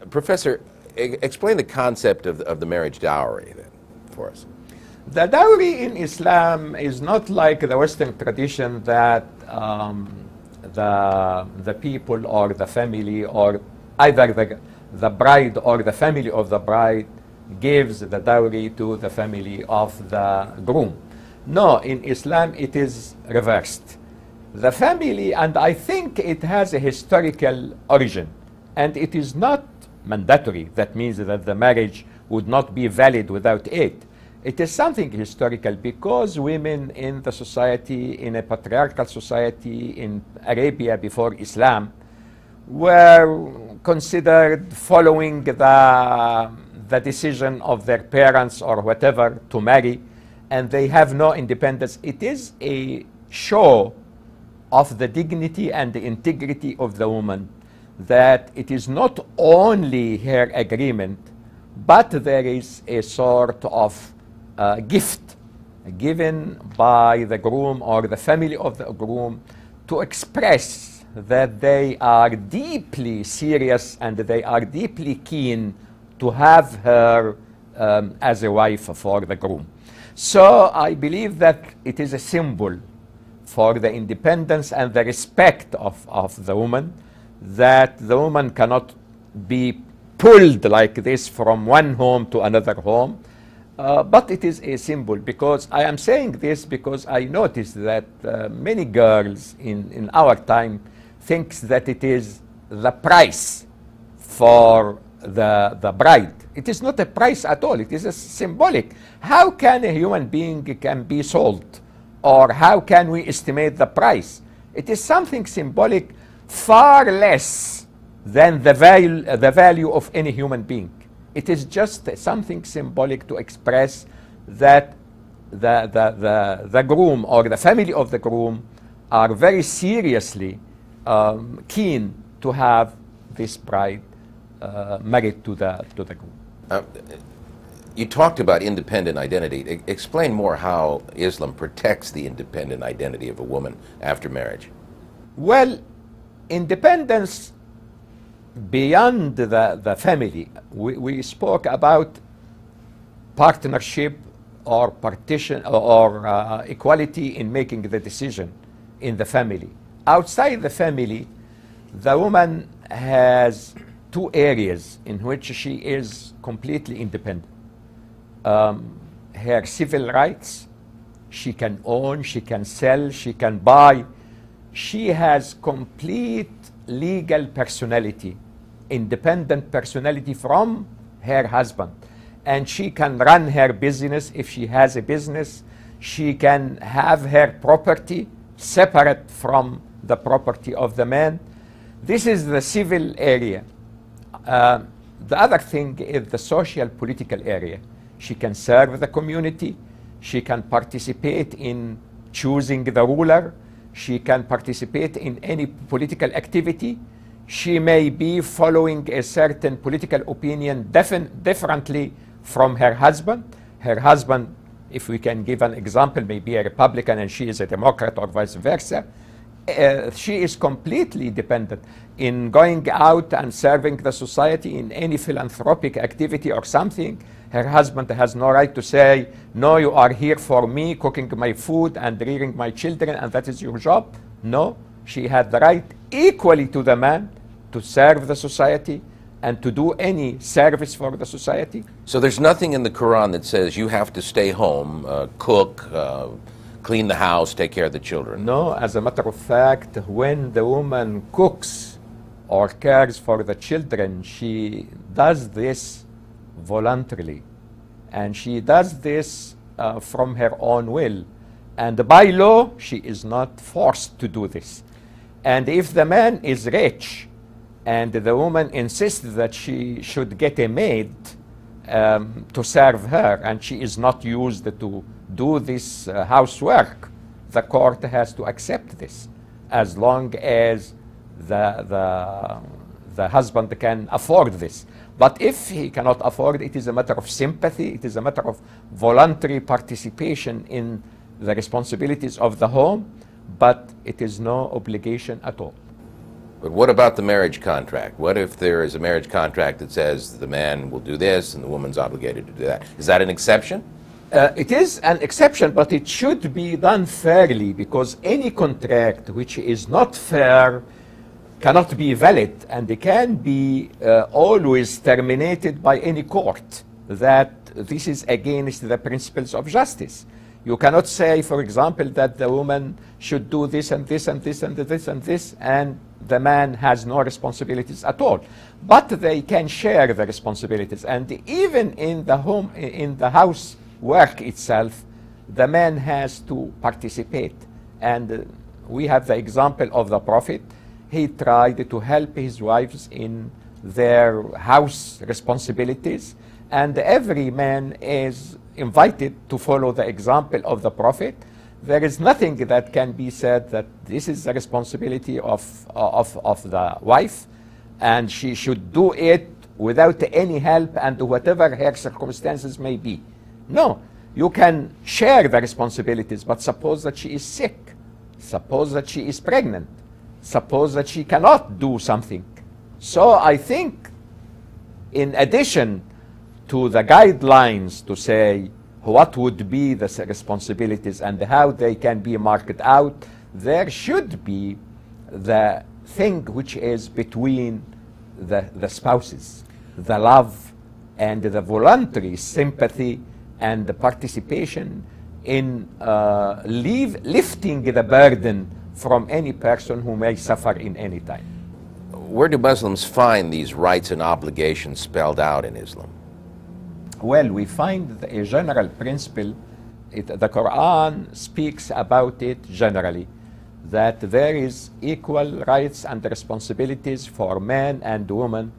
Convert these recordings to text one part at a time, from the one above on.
Professor, explain the concept of the marriage dowry then for us. The dowry in Islam is not like the Western tradition that the people or the family or either the bride or the family of the bride gives the dowry to the family of the groom. No, in Islam it is reversed. The family, and I think it has a historical origin, and it is not mandatory. That means that the marriage would not be valid without it. It is something historical because women in the society, in a patriarchal society in Arabia before Islam, were considered following the decision of their parents or whatever to marry, and they have no independence. It is a show of the dignity and the integrity of the woman, that it is not only her agreement, but there is a sort of gift given by the groom or the family of the groom to express that they are deeply serious and they are deeply keen to have her as a wife for the groom. So I believe that it is a symbol for the independence and the respect of the woman, that the woman cannot be pulled like this from one home to another home. But it is a symbol, because I am saying this because I noticed that many girls in our time thinks that it is the price for the bride. It is not a price at all. It is a symbolic. How can a human being can be sold? Or how can we estimate the price? It is something symbolic, far less than the value of any human being. It is just something symbolic to express that the groom or the family of the groom are very seriously keen to have this bride married to the groom. You talked about independent identity. Explain more how Islam protects the independent identity of a woman after marriage. Well, independence beyond the family, we spoke about partnership or partition or equality in making the decision in the family. Outside the family, the woman has two areas in which she is completely independent. Her civil rights, she can own, she can sell, she can buy. She has complete legal personality, independent personality from her husband. And she can run her business if she has a business. She can have her property separate from the property of the man. This is the civil area. The other thing is the social political area. She can serve the community. She can participate in choosing the ruler. She can participate in any political activity. She may be following a certain political opinion differently from her husband. Her husband, if we can give an example, may be a Republican and she is a Democrat or vice versa. She is completely dependent in going out and serving the society in any philanthropic activity or something. Her husband has no right to say, no, you are here for me, cooking my food and rearing my children, and that is your job. No, she had the right equally to the man to serve the society and to do any service for the society. So there's nothing in the Quran that says you have to stay home, cook, clean the house, take care of the children. No, as a matter of fact, when the woman cooks or cares for the children, she does this voluntarily, and she does this from her own will, and by law she is not forced to do this. And if the man is rich and the woman insists that she should get a maid to serve her, and she is not used to do this housework, the court has to accept this, as long as the husband can afford this. But if he cannot afford, it is a matter of sympathy, it is a matter of voluntary participation in the responsibilities of the home, but it is no obligation at all. But what about the marriage contract? What if there is a marriage contract that says the man will do this and the woman's obligated to do that? Is that an exception? It is an exception, but it should be done fairly, because any contract which is not fair cannot be valid, and it can be always terminated by any court. That this is against the principles of justice. You cannot say, for example, that the woman should do this and this and this and this and this, and the man has no responsibilities at all. But they can share the responsibilities, and even in the home, in the house work itself, the man has to participate. And we have the example of the Prophet. He tried to help his wives in their house responsibilities, and every man is invited to follow the example of the Prophet. There is nothing that can be said that this is the responsibility of the wife, and she should do it without any help and whatever her circumstances may be. No, you can share the responsibilities, but suppose that she is sick, suppose that she is pregnant, suppose that she cannot do something. So I think, in addition to the guidelines to say what would be the responsibilities and how they can be marked out, there should be the thing which is between the spouses, the love and the voluntary sympathy and the participation in lifting the burden from any person who may suffer in any time. Where do Muslims find these rights and obligations spelled out in Islam? Well, we find a general principle. The Quran speaks about it generally, that there is equal rights and responsibilities for man and woman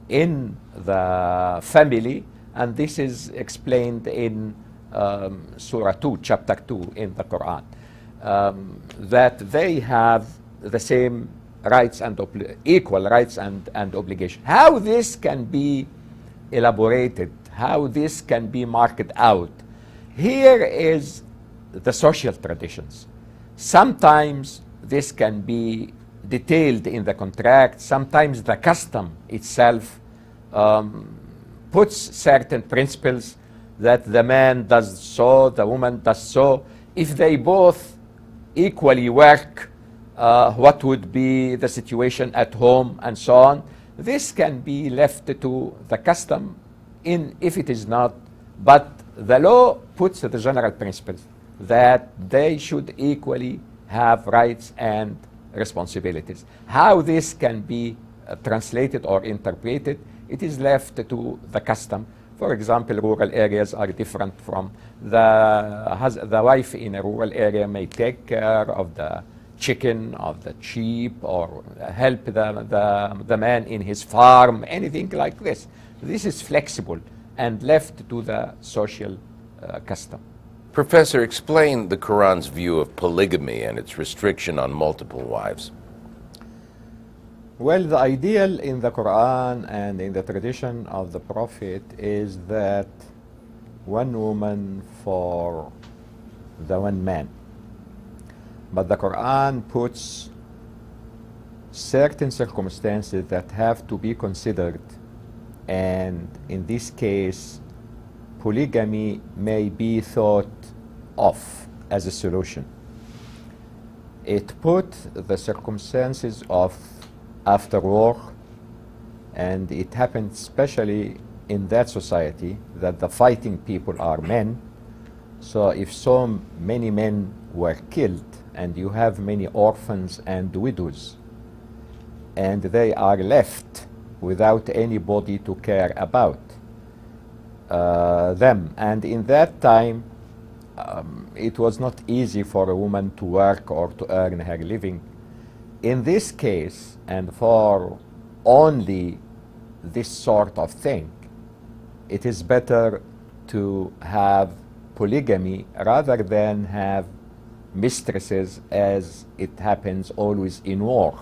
in the family, and this is explained in Surah 2, chapter 2 in the Quran, that they have the same rights and equal rights and obligations. How this can be elaborated, how this can be marked out, here is the social traditions. Sometimes this can be detailed in the contract, sometimes the custom itself puts certain principles that the man does so, the woman does so. If they both equally work, what would be the situation at home and so on. This can be left to the custom if it is not, but the law puts the general principles that they should equally have rights and responsibilities. How this can be translated or interpreted, it is left to the custom. For example, rural areas are different from the wife in a rural area may take care of the chicken, of the sheep, or help the man in his farm, anything like this. This is flexible and left to the social custom. Professor, explain the Quran's view of polygamy and its restriction on multiple wives. Well, the ideal in the Quran and in the tradition of the Prophet is that one woman for the one man. But the Quran puts certain circumstances that have to be considered, and in this case, polygamy may be thought of as a solution. It put the circumstances of after war, and it happened especially in that society that the fighting people are men. So if so many men were killed, and you have many orphans and widows, and they are left without anybody to care about them. And in that time, it was not easy for a woman to work or to earn her living. In this case, and for only this sort of thing, it is better to have polygamy rather than have mistresses, as it happens always in war,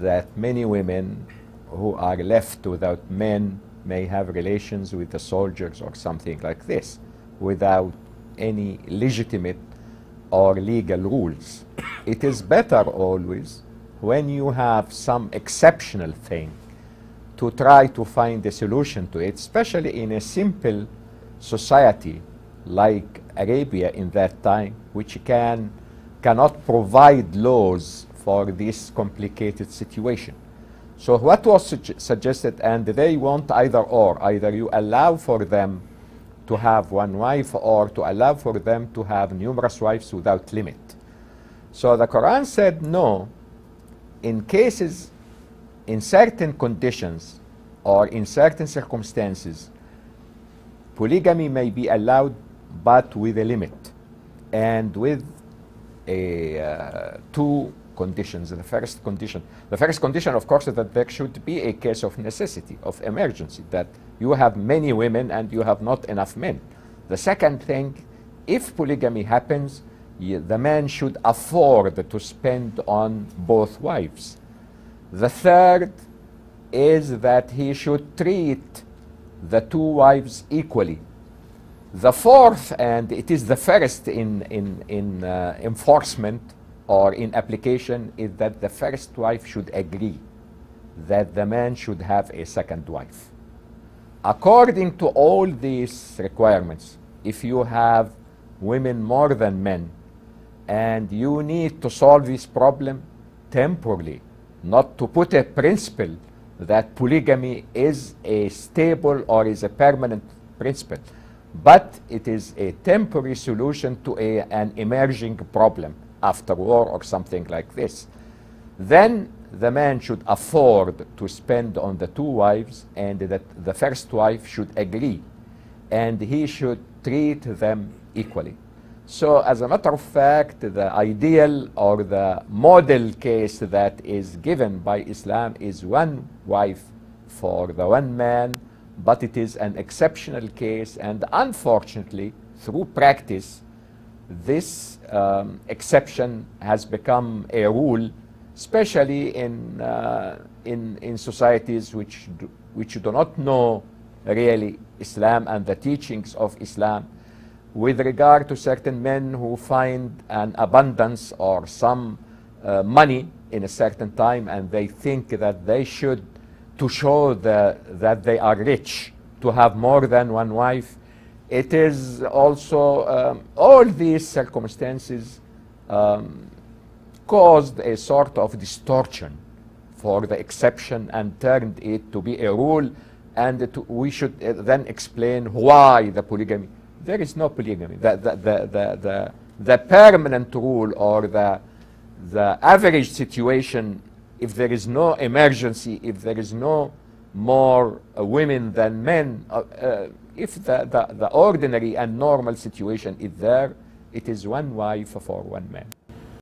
that many women who are left without men may have relations with the soldiers or something like this without any legitimate or legal rules. It is better always when you have some exceptional thing, to try to find a solution to it, especially in a simple society like Arabia in that time, which cannot provide laws for this complicated situation. So what was suggested, and they want either or, either you allow for them to have one wife or to allow for them to have numerous wives without limit. So the Quran said no, in cases, in certain conditions or in certain circumstances, polygamy may be allowed, but with a limit and with two conditions. The first condition, of course, is that there should be a case of necessity, of emergency, that you have many women and you have not enough men. The second thing, if polygamy happens, the man should afford to spend on both wives. The third is that he should treat the two wives equally. The fourth, and it is the first in enforcement or in application, is that the first wife should agree that the man should have a second wife. According to all these requirements, if you have women more than men and you need to solve this problem temporarily, not to put a principle that polygamy is a stable or is a permanent principle, but it is a temporary solution to an emerging problem after war or something like this, then the man should afford to spend on the two wives, and that the first wife should agree, and he should treat them equally. So as a matter of fact, the ideal or the model case that is given by Islam is one wife for the one man, but it is an exceptional case, and unfortunately, through practice, this exception has become a rule, especially in societies which do not know really Islam and the teachings of Islam, with regard to certain men who find an abundance or some money in a certain time, and they think that they should, to show that they are rich, to have more than one wife. It is also, all these circumstances caused a sort of distortion for the exception and turned it to be a rule, and we should then explain why the polygamy. There is no polygamy. The permanent rule or the average situation, if there is no emergency, if there is no more women than men, if the ordinary and normal situation is there, it is one wife for one man.